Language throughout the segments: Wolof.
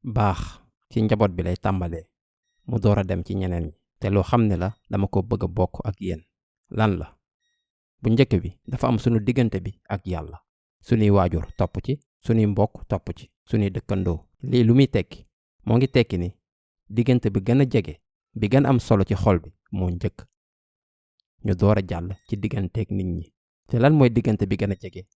baax ci njaboot bi lay tàmbalee mu door a dem ci ñeneen ñi te loo xam ne la dama ko bëgg a bokk ak yéen. lan la? bu njëkk bi dafa am sunu diggante bi ak yàlla, sunuy waajur topp ci, sunuy mbokk topp ci, sunuy dëkkandoo. lii lu muy tekki? moo ngi tekki ni diggante bi gën a jege, bi gën am solo ci xol bi moo njëkk, ñu door a jàll ci digganteeg nit ñi. te lan mooy diggante bi gën a jege?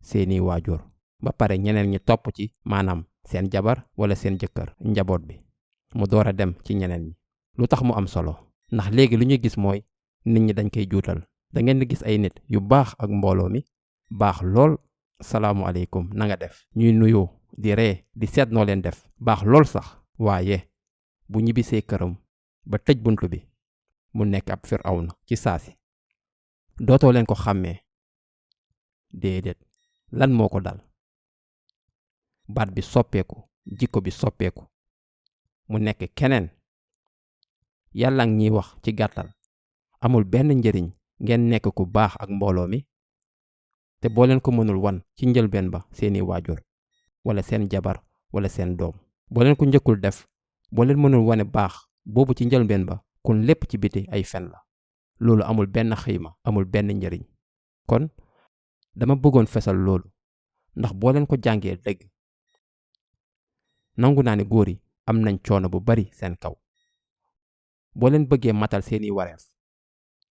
seeni waajur. ba pare ñeneen ñi topp ci, maanaam seen jabar wala seen jëkkër, njaboot bi, mu door a dem ci ñeneen ñi. lu tax mu am solo? ndax léegi lu ñuy gis mooy nit ñi dañ koy juutal. da ngeen di gis ay nit yu baax ak mbooloo mi, baax lool, salaamualeykum na nga def, ñuy nuyoo di ree di seet noo leen def, baax lool sax. waaye bu ñibbisee këram ba tëj bunt bi, mu nekk ab firawna ci saasi. dootoo leen ko xàmmee. déedéet. lan moo ko dal? baat bi soppeeku, jikko bi soppeeku, mu nekk keneen. yàlla ngi ñuy wax ci gàttal, amul benn njëriñ ngeen nekk ku baax ak mbooloo mi te boo leen ko mënul wan ci njëlbeen ba seeni waajur wala seen jabar wala seen doom. boo leen ko njëkkul def, boo leen mënul wane baax boobu ci njëlbeen ba, kon lépp ci biti ay fen la. loolu amul benn xiima, amul benn njëriñ. kon dama bëggoon fesal loolu, ndax boo leen ko jàngee dëgg, nangu naa ne góor yi am nañ coono bu bari seen kaw. boo leen bëggee matal seeni wareef,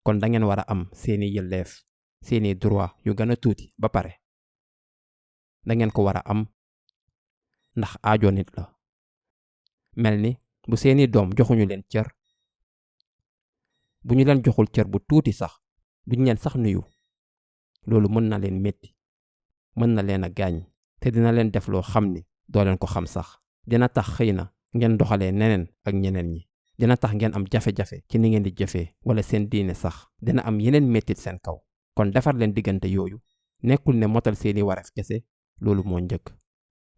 kon da ngeen war a am seeni yelleef, seeni droit yu gën a tuuti. ba pare da ngeen ko war a am ndax aajo nit la. mel ni bu seeni doom joxuñu leen cër, bu ñu leen joxul cër bu tuuti sax, duñ leen sax nuyu. loolu mën na leen metti, mën na leen a gaañ, te dina leen def loo xam ni doo leen ko xam sax. dina tax xëy na ngeen doxalee neneen ak ñeneen ñi. dina tax ngeen am jafe-jafe ci ni ngeen di jëfee wala seen diine sax. dina am yeneen mettit seen kaw. kon defar leen diggante yooyu nekkul ne motal seeni wareef kese, loolu moo njëkk,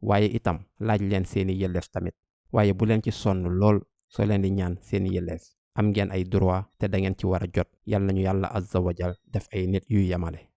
waaye itam laaj leen seeni yelleef tamit. waaye bu leen ci sonn lool soo leen di ñaan seeni yelleef. am ngeen ay droit te da ngeen ci war a jot. yàlla nañu yàlla azza wa jal def ay nit yuy yamale.